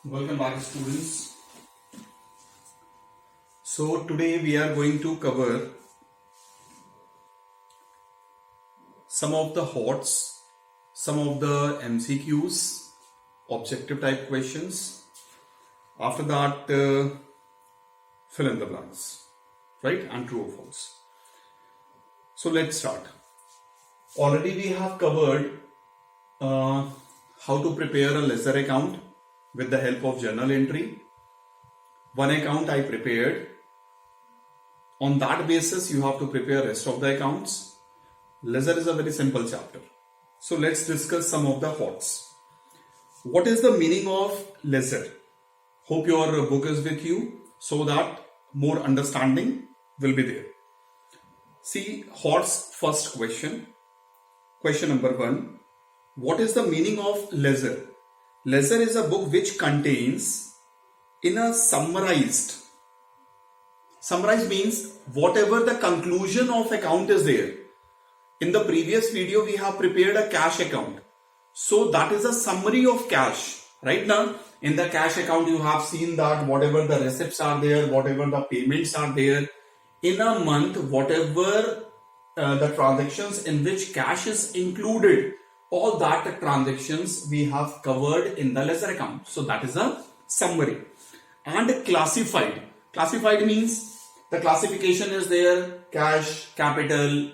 Welcome back, students. So today we are going to cover some of the HOTS, some of the MCQs, objective type questions. After that, fill in the blanks, right? And true or false. So let's start. Already we have covered how to prepare a ledger account with the help of journal entry. One account I prepared. On that basis, you have to prepare rest of the accounts. Ledger is a very simple chapter. So let's discuss some of the HOTS. What is the meaning of ledger? Hope your book is with you so that more understanding will be there. See HOTS first question. Question number 1. What is the meaning of ledger? Ledger is a book which contains in a summarized means whatever the conclusion of account is there. In the previous video we have prepared a cash account. So that is a summary of cash. Right now in the cash account you have seen that whatever the receipts are there, whatever the payments are there. In a month, whatever the transactions in which cash is included, all that transactions we have covered in the ledger account. So that is a summary. And classified. Classified means the classification is there: cash, capital,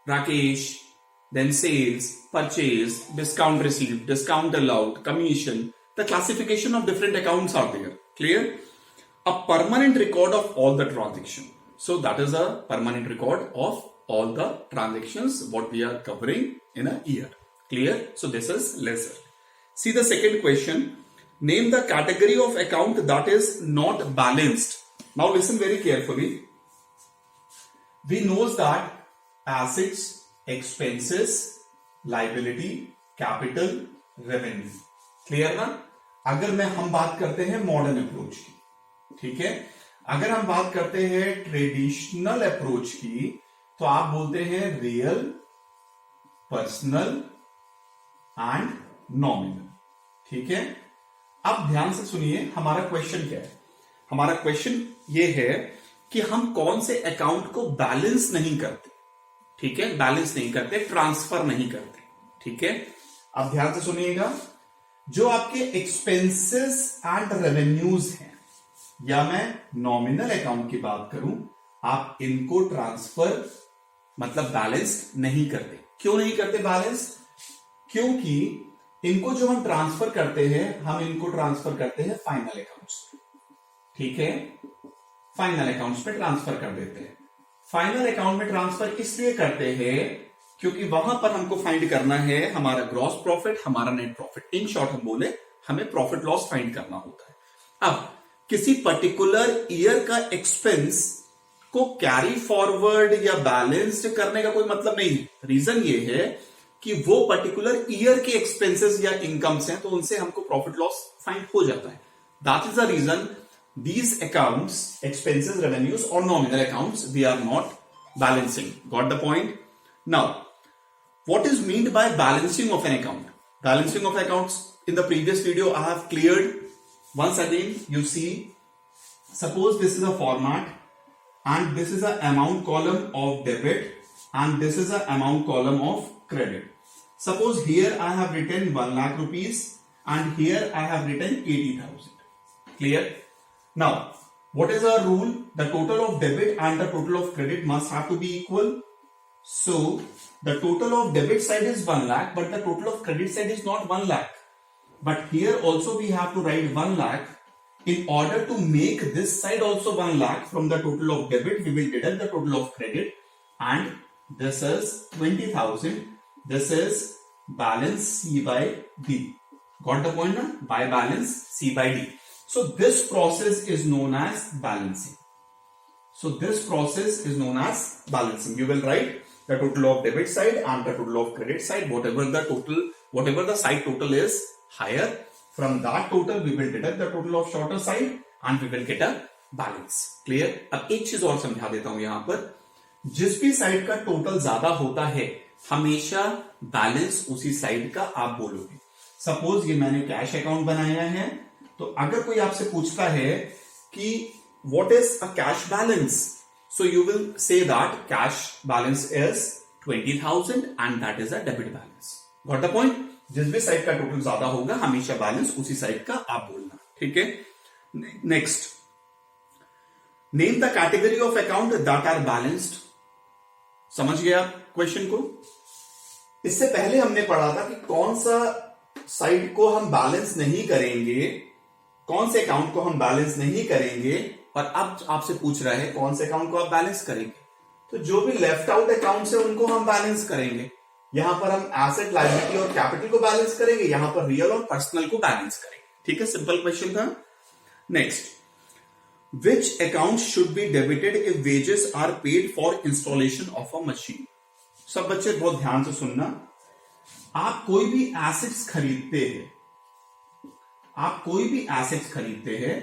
Rakesh, then sales, purchase, discount received, discount allowed, commission. The classification of different accounts are there. Clear? A permanent record of all the transactions. So that is a permanent record of all the transactions what we are covering in a year. Clear? So this is ledger. See the second question. Name the category of account that is not balanced. Now listen very carefully. We know that assets, expenses, liability, capital, revenue. Clear ना? अगर हम बात करते हैं modern approach की, ठीक है? अगर हम बात करते हैं ट्रेडिशनल अप्रोच की, तो आप बोलते हैं रियल, पर्सनल एंड नॉमिनल. ठीक है? अब ध्यान से सुनिए हमारा क्वेश्चन क्या है. हमारा क्वेश्चन ये है कि हम कौन से अकाउंट को बैलेंस नहीं करते. ठीक है? बैलेंस नहीं करते, ट्रांसफर नहीं करते. ठीक है? अब ध्यान से सुनिएगा. जो आपके एक्सपेंसेस एंड रेवेन्यूज हैं, या मैं नॉमिनल अकाउंट की बात करूं, आप इनको ट्रांसफर मतलब बैलेंस नहीं करते. क्यों नहीं करते बैलेंस? क्योंकि इनको जो हम ट्रांसफर करते हैं, हम इनको ट्रांसफर करते हैं फाइनल अकाउंट्स. ठीक है? फाइनल अकाउंट्स में ट्रांसफर कर देते हैं. फाइनल अकाउंट में ट्रांसफर इसलिए करते हैं क्योंकि वहां पर हमको फाइंड करना है हमारा ग्रॉस प्रॉफिट, हमारा नेट प्रॉफिट. इन शॉर्ट हम बोले हमें प्रॉफिट लॉस फाइंड करना होता है. अब किसी पर्टिकुलर ईयर का एक्सपेंस को कैरी फॉरवर्ड या बैलेंस्ड करने का कोई मतलब नहीं है. रीजन ये है कि वो पर्टिकुलर ईयर के एक्सपेंसेस या इनकम्स हैं, तो उनसे हमको प्रॉफिट लॉस फाइंड हो जाता है. That is the reason these accounts, expenses, revenues or nominal accounts, we are not balancing. Got the point? Now, what is meant by balancing of an account? Balancing of accounts, in the previous video I have cleared. Once again you see, suppose this is a format and this is an amount column of debit and this is an amount column of credit. Suppose here I have written 1 lakh rupees and here I have written 80,000. Clear? Now, what is our rule? The total of debit and the total of credit must have to be equal. So, the total of debit side is 1 lakh, but the total of credit side is not 1 lakh. But here also we have to write 1 lakh. In order to make this side also 1 lakh from the total of debit, we will deduct the total of credit. And this is 20,000. This is balance C by D. Got the point now? By balance C by D. So this process is known as balancing. So this process is known as balancing. You will write the total of debit side and the total of credit side. Whatever the side total is higher, from that total we will deduct the total of shorter side and we will get a balance. Clear? अब एक चीज और समझा देता हूं यहां पर. जिस भी साइड का टोटल ज्यादा होता है, हमेशा बैलेंस उसी साइड का आप बोलोगे. सपोज ये मैंने कैश अकाउंट बनाया है, तो अगर कोई आपसे पूछता है कि what is a cash balance, so you will say that cash balance is 20,000 and that is a debit balance. Got the point? जिस भी साइड का टोटल ज्यादा होगा हमेशा बैलेंस उसी साइड का आप बोलना, ठीक है। Next, name the category of account that are balanced. समझ गए आप क्वेश्चन को? इससे पहले हमने पढ़ा था कि कौन सा साइड को हम बैलेंस नहीं करेंगे, कौन से अकाउंट को हम बैलेंस नहीं करेंगे, और अब आपसे पूछ रहा है कौन से अकाउंट को आप बैलेंस करेंगे। तो जो भी लेफ्ट आउट अकाउंट्स है उनको हम बैलेंस करेंगे। यहां पर हम एसेट, लायबिलिटी और कैपिटल को बैलेंस करेंगे, यहां पर रियल और पर्सनल को बैलेंस करेंगे, ठीक है। सिंपल क्वेश्चन था। Next, which account should be debited if wages are paid for installation of a machine. सब बच्चे बहुत ध्यान से सुनना। आप कोई भी एसेट्स खरीदते हैं, आप कोई भी एसेट्स खरीदते हैं,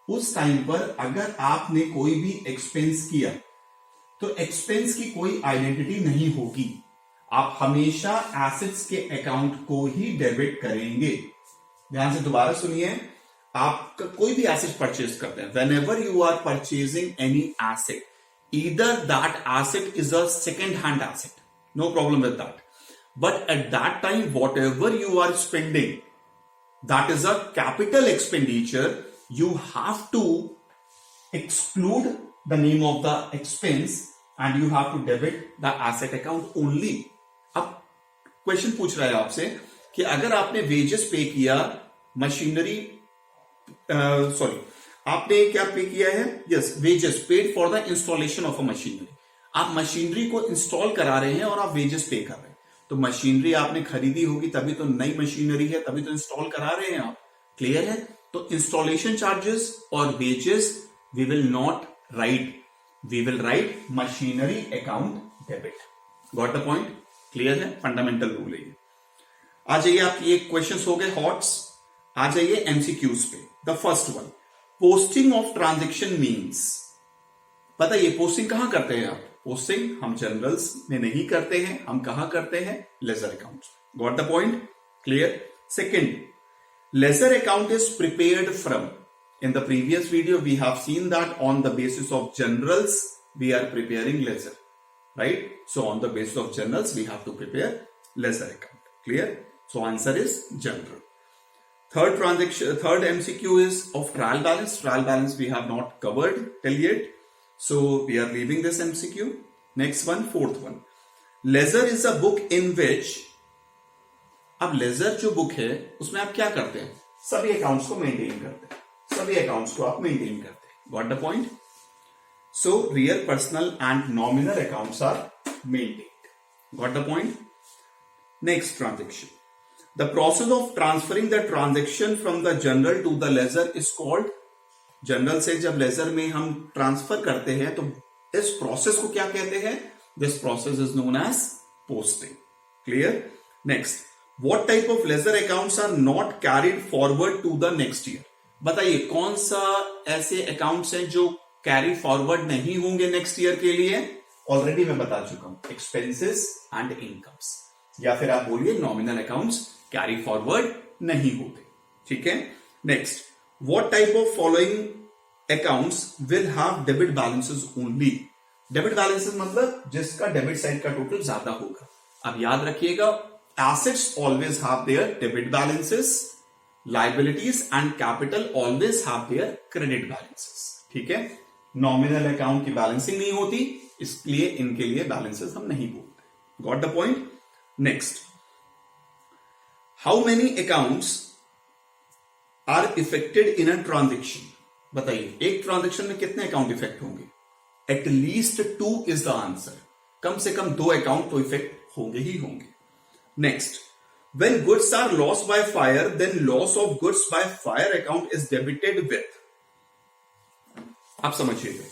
उस टाइम पर अगर आपने कोई भी एक्सपेंस किया तो एक्सपेंस की कोई आइडेंटिटी नहीं होगी। आप हमेशा एसेट्स के अकाउंट को ही डेबिट करेंगे। ध्यान से दोबारा सुनिए, आप कोई भी एसेट परचेज करते हैं, whenever you are purchasing any asset, either that asset is a second hand asset, no problem with that, but at that time whatever you are spending, that is a capital expenditure, you have to exclude the name of the expense and you have to debit the asset account only. अब question पूछ रहा है आपसे कि अगर आपने wages पे किया, मशीनरी सॉरी आपने क्या पे किया है, yes wages paid for the installation of a machinery. आप मशीनरी को इंस्टॉल करा रहे हैं और आप वेजेस पे कर रहे हैं, तो मशीनरी आपने खरीदी होगी तभी तो नई मशीनरी है, तभी तो इंस्टॉल करा रहे हैं आप। क्लियर है? तो इंस्टॉलेशन चार्जेस और wages we will not write, we will write machinery account debit. Got the point? Clear है? फंडामेंटल रूल है ये। आ जाइए, आपके ये क्वेश्चंस हो गए हॉट्स। आ जाइए एमसीक्यूज पे। The first one, posting of transaction means. पता ये पोस्टिंग कहां करते हैं आप? पोस्टिंग हम जनरल्स में नहीं करते हैं, हम कहां करते हैं? Ledger account. Got the point? Clear? Second, ledger account is prepared from. In the previous video we have seen that on the basis of journals we are preparing ledger, right? So on the basis of journals we have to prepare ledger account. Clear? So answer is journal. Third transaction, third MCQ is of trial balance. Trial balance we have not covered till yet, so we are leaving this MCQ. Next one, fourth one. Ledger is a book in which, अब laser जो book है उसमें आप क्या करते हैं? सभी accounts को मेंटेन करते हैं, सभी अकाउंट्स को आप मेंटेन करते हैं। Got the point? So real, personal and nominal accounts are maintained. Got the point? Next transaction, the process of transferring the transaction from the journal to the ledger is called, general से जब laser में हम transfer करते हैं तो इस process को क्या कहते हैं? This process is known as posting. Clear? Next, what type of ledger accounts are not carried forward to the next year. बताइए कौन सा ऐसे अकाउंट्स हैं जो कैरी फॉरवर्ड नहीं होंगे नेक्स्ट ईयर के लिए? ऑलरेडी मैं बता चुका हूं, एक्सपेंसेस एंड इनकम्स, या फिर आप बोलिए नॉमिनल अकाउंट्स कैरी फॉरवर्ड नहीं होते। ठीक है? Next, what type of following accounts will have debit balances only. Debit balances मतलब जिसका डेबिट साइड का टोटल ज्यादा होगा। अब याद रखिएगा, assets always have their debit balances, liabilities and capital always have their credit balances. ठीक है? नॉमिनल अकाउंट की बैलेंसिंग नहीं होती, इसलिए इनके लिए बैलेंसेस हम नहीं बोलते। Got the point? Next, how many accounts are affected in a transaction. बताइए एक ट्रांजेक्शन में कितने अकाउंट इफेक्ट होंगे? At least 2 is the answer. कम से कम 2 अकाउंट तो इफेक्ट होंगे ही होंगे। Next, when goods are lost by fire then loss of goods by fire account is debited with. आप समझिए,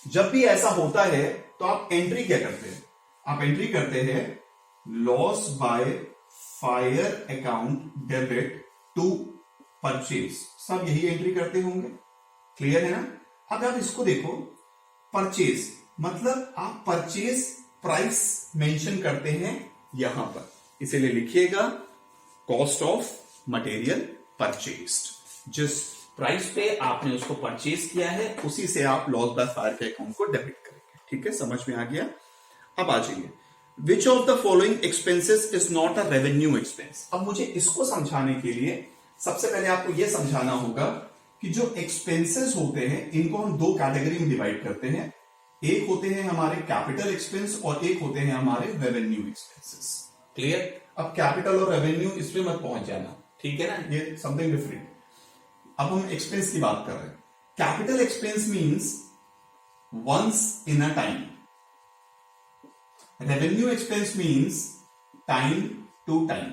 जब भी ऐसा होता है तो आप एंट्री क्या करते हैं? आप एंट्री करते हैं loss by fire account debit to purchase. सब यही एंट्री करते होंगे। क्लियर है ना? अब आप इसको देखो, परचेज मतलब आप परचेज प्राइस मेंशन करते हैं यहां पर, इसीलिए लिखिएगा कॉस्ट ऑफ मटेरियल परचेज्ड। जिस प्राइस पे आपने उसको परचेज किया है उसी से आप लॉस बाय फायर के अकाउंट को डेबिट करेंगे। ठीक है, समझ में आ गया। अब आ जाइए, which of the following expenses is not a revenue expense. अब मुझे इसको समझाने के लिए सबसे पहले आपको यह समझाना होगा कि जो एक्सपेंसेस होते हैं इनको हम दो कैटेगरी में डिवाइड करते हैं। एक होते हैं हमारे कैपिटल एक्सपेंस और एक होते हैं हमारे रेवेन्यू एक्सपेंसेस। क्लियर? अब कैपिटल और रेवेन्यू इसमें मत पहुंच जाना, ठीक है ना, ये समथिंग डिफरेंट। अब हम एक्सपेंस की बात कर रहे हैं। Capital expense means once in a time, revenue expense means time to time.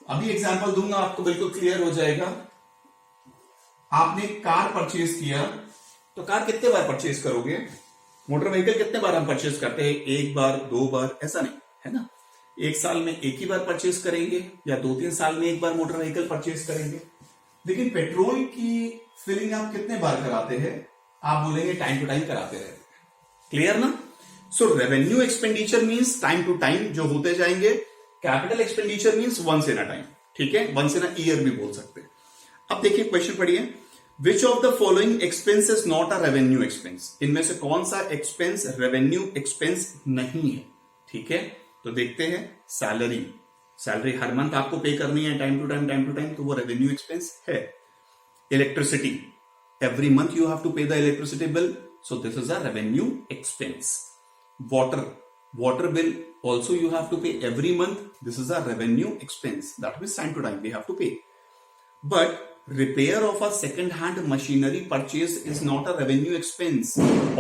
अभी एग्जांपल दूंगा, आपको बिल्कुल क्लियर हो जाएगा। आपने कार परचेज किया, तो कार कितने बार परचेज करोगे? मोटर व्हीकल कितने बार हम परचेज करते हैं? एक बार, दो बार, ऐसा नहीं है ना। एक साल में एक ही बार परचेज करेंगे या 2-3 साल में एक बार मोटर व्हीकल परचेज करेंगे। लेकिन पेट्रोल की फिलिंग आप कितने बार कराते हैं? आप बोलेंगे टाइम टू टाइम कराते रहते हैं। क्लियर ना? So revenue expenditure means time to time जो होते जाएंगे। Capital expenditure means once in a time, ठीक है, वंस इन अ ईयर भी बोल सकते हैं। अब देखिए क्वेश्चन पढ़िए, which of the following expense is not a revenue expense. इनमें से कौन सा एक्सपेंस रेवेन्यू एक्सपेंस नहीं है? ठीक है, तो देखते हैं। सैलरी, सैलरी हर मंथ आपको पे करनी है टाइम टू टाइम, तो वो रेवेन्यू एक्सपेंस है। Electricity, every month you have to pay the electricity bill, so this is a revenue expense. Water bill also you have to pay every month, this is a revenue expense, that means time to time we have to pay. But repair of a second hand machinery purchase is not a revenue expense.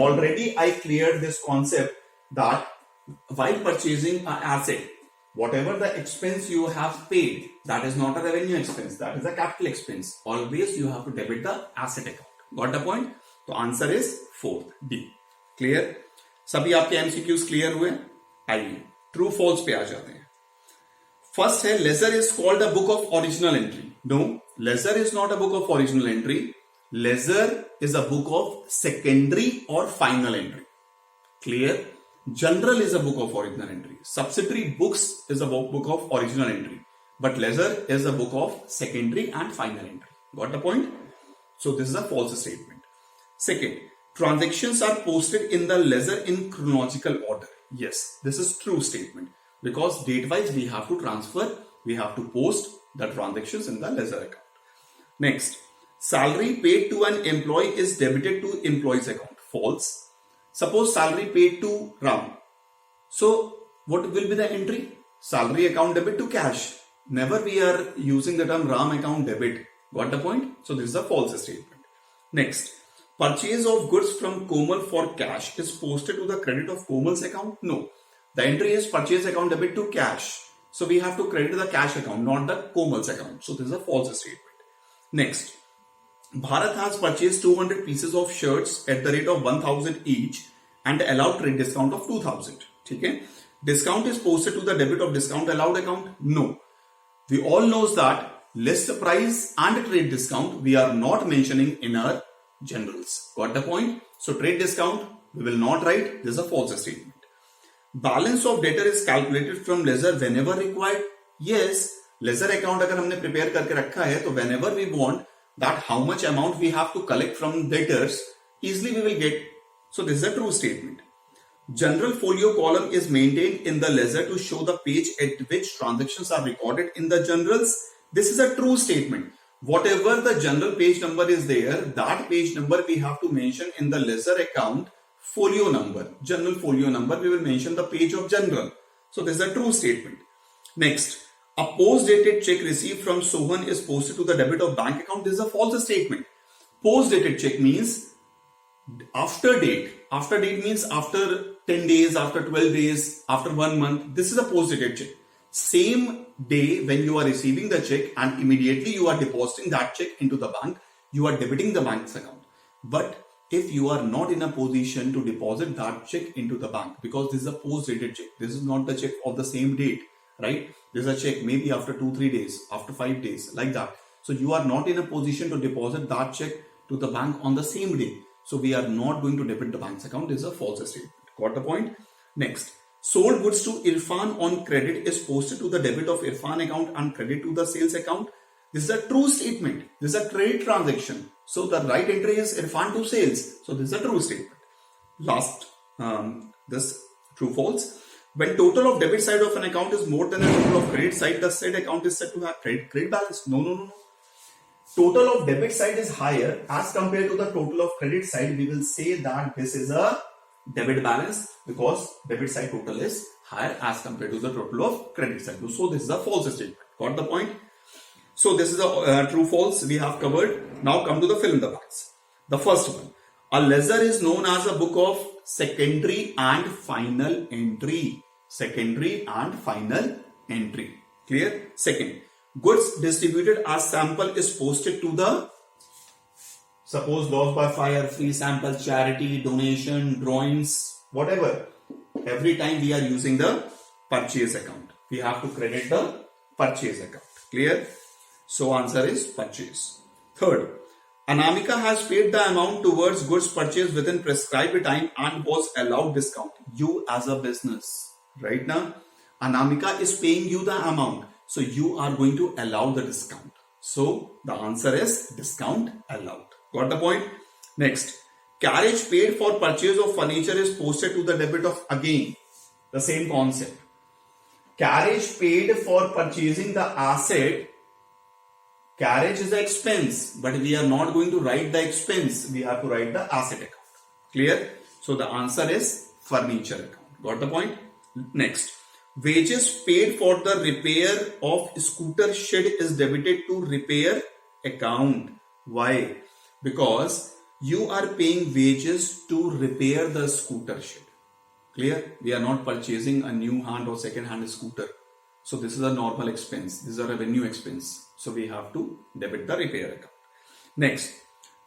Already I cleared this concept that while purchasing an asset, whatever the expense you have paid, that is not a revenue expense, that is a capital expense. Always you have to debit the asset account. Got the point? So answer is 4th, D. Clear? सभी आपके MCQs clear हुए? आइए true false पे आ जाते हैं। First है, ledger is called a book of original entry. No, ledger is not a book of original entry, ledger is a book of secondary और final entry. Clear? Journal is a book of original entry, subsidiary books is a book of original entry, but ledger is a book of secondary and final entry. Got the point? So this is a false statement. Second, transactions are posted in the ledger in chronological order. Yes, this is true statement because date wise we have to transfer, we have to post the transactions in the ledger account. Next, salary paid to an employee is debited to employee's account. False. Suppose salary paid to Ram. So what will be the entry? Salary account debit to cash. Never we are using the term Ram account debit. Got the point? So this is a false statement. Next, purchase of goods from Komal for cash is posted to the credit of Komal's account? No. The entry is purchase account debit to cash. So we have to credit the cash account, not the Komal's account. So this is a false statement. Next, Bharat has purchased 200 pieces of shirts at the rate of 1000 each and allowed trade discount of 2000. Okay? Discount is posted to the debit of discount allowed account? No. We all knows that list price and trade discount we are not mentioning in our generals. Got the point? So trade discount we will not write. This is a false statement. Balance of debtor is calculated from ledger whenever required. Yes, ledger account अगर हमने prepare करके रखा है तो whenever we want that how much amount we have to collect from debtors, easily we will get. So this is a true statement. General folio column is maintained in the ledger to show the page at which transactions are recorded in the generals. This is a true statement. Whatever the general page number is there, that page number we have to mention in the ledger account folio number. General folio number, we will mention the page of general. So this is a true statement. Next, a post-dated check received from Sohan is posted to the debit of bank account. This is a false statement. Post-dated check means after date. After date means after 10 days, after 12 days, after 1 month. This is a post-dated check. Same day when you are receiving the check and immediately you are depositing that check into the bank, you are debiting the bank's account. But if you are not in a position to deposit that check into the bank, because this is a post-dated check, this is not the check of the same date, right? This is a check maybe after 2-3 days, after 5 days, like that. So you are not in a position to deposit that check to the bank on the same day. So we are not going to debit the bank's account. This is a false statement. Got the point? Next, sold goods to Irfan on credit is posted to the debit of Irfan account and credit to the sales account. This is a true statement. This is a trade transaction. So the right entry is Irfan to sales. So this is a true statement. Last, this true false. When total of debit side of an account is more than the total of credit side, the said account is said to have credit balance. No. Total of debit side is higher as compared to the total of credit side. We will say that this is a debit balance because debit side total is higher as compared to the total of credit side. So this is a false statement. Got the point? So this is a true false we have covered. Now come to the fill in the blanks. The first one. A ledger is known as a book of secondary and final entry. Secondary and final entry. Clear? Second. Goods distributed as sample is posted to the, suppose loss by fire, free sample, charity, donation, drawings, whatever. Every time we are using the purchase account, we have to credit the purchase account. Clear? So answer is purchase. Third, Anamika has paid the amount towards goods purchased within prescribed time and was allowed discount. You as a business, right now, Anamika is paying you the amount. So you are going to allow the discount. So the answer is discount allowed. Got the point? Next, carriage paid for purchase of furniture is posted to the debit of, again the same concept. Carriage paid for purchasing the asset. Carriage is the expense, but we are not going to write the expense. We have to write the asset account. Clear? So the answer is furniture account. Got the point? Next. Wages paid for the repair of scooter shed is debited to repair account. Why? Because you are paying wages to repair the scooter shed. Clear? We are not purchasing a new hand or second hand scooter. So this is a normal expense. This is a revenue expense. So we have to debit the repair account. Next.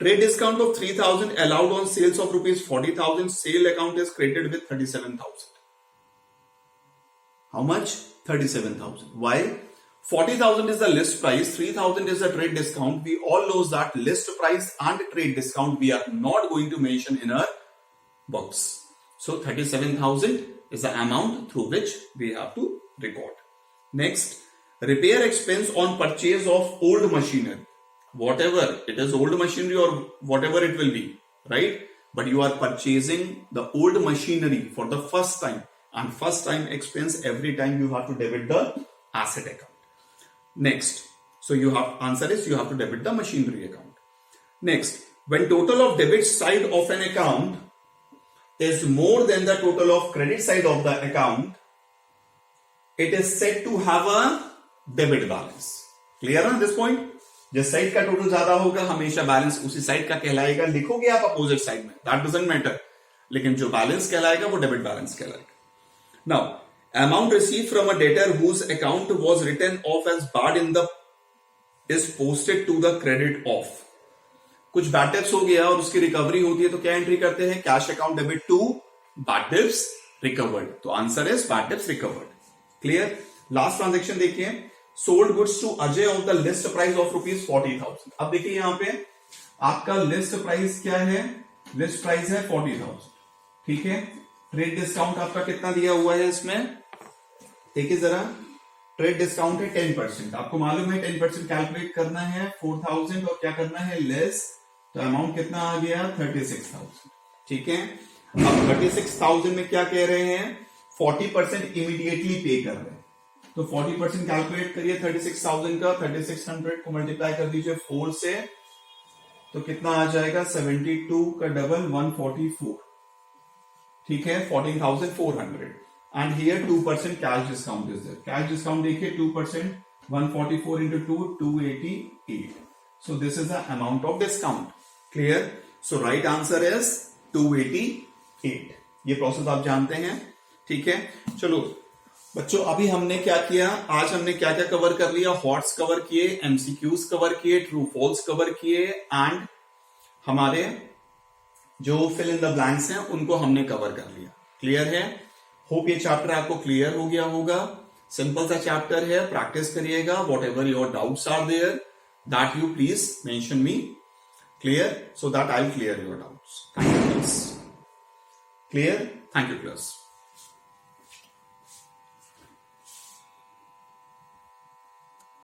Trade discount of 3,000 allowed on sales of rupees 40,000. Sale account is credited with 37,000. How much? 37,000. Why? 40,000 is the list price, 3,000 is the trade discount. We all know that list price and trade discount we are not going to mention in our books. So 37,000 is the amount through which we have to record. Next, repair expense on purchase of old machinery. Whatever it is, old machinery or whatever it will be, right? But you are purchasing the old machinery for the first time. And first time expense, every time you have to debit the asset account. Next, so you have answer is you have to debit the machinery account. Next, when total of debit side of an account is more than the total of credit side of the account, it is said to have a debit balance. Clear on this point? जिस side का total ज्यादा होगा हमेशा balance उसी side का कहलाएगा. लिखोगे आप अपोजिट साइड में, दैट डजंट मैटर, लेकिन जो बैलेंस कहलाएगा वो डेबिट बैलेंस कहलाएगा. Now, amount received from a debtor whose account was written off as bad in the is posted to the credit off. कुछ बैड डेब्ट्स हो गया और उसकी रिकवरी होती है तो क्या एंट्री करते हैं? Cash account debit to bad debts recovered. तो answer is bad debts recovered. Clear? Last transaction देखिए. Sold goods to Ajay of the list price of rupees 40,000. अब देखिए यहां पे आपका लिस्ट प्राइस क्या है? लिस्ट प्राइस है 40,000. ठीक है. ट्रेड डिस्काउंट आपका कितना दिया हुआ है इसमें? देखिए जरा, ट्रेड डिस्काउंट है 10%. आपको मालूम है 10% कैलकुलेट करना है 4,000 और क्या करना है लेस. तो अमाउंट कितना आ गया? 36,000. ठीक है. अब 36,000 में क्या कह रहे हैं? 40% इमीडिएटली पे कर रहे हैं. तो 40% कैलकुलेट करिए 36,000 का. 3600 को मल्टीप्लाई कर दीजिए 4 से, तो कितना आ जाएगा? 72 का डबल 144. ठीक है. 14,400. And here 2% cash discount is there. Cash discount देखिए 2%, 144 into 2, 288. So this is the amount of discount. Clear? So right answer is 288. ये प्रोसेस आप जानते हैं. ठीक है. चलो बच्चों, अभी हमने क्या किया? आज हमने क्या क्या कवर कर लिया? हॉट्स कवर किए, एमसीक्यूज कवर किए, ट्रू फॉल्स कवर किए एंड हमारे जो फिल इन द ब्लैंक्स हैं उनको हमने कवर कर लिया. क्लियर है? होप ये चैप्टर आपको क्लियर हो गया होगा. सिंपल सा चैप्टर है, प्रैक्टिस करिएगा. Whatever your doubts are there, that you please mention me. Clear? So that I will clear your doubts. Thank you please. Clear? Thank you please.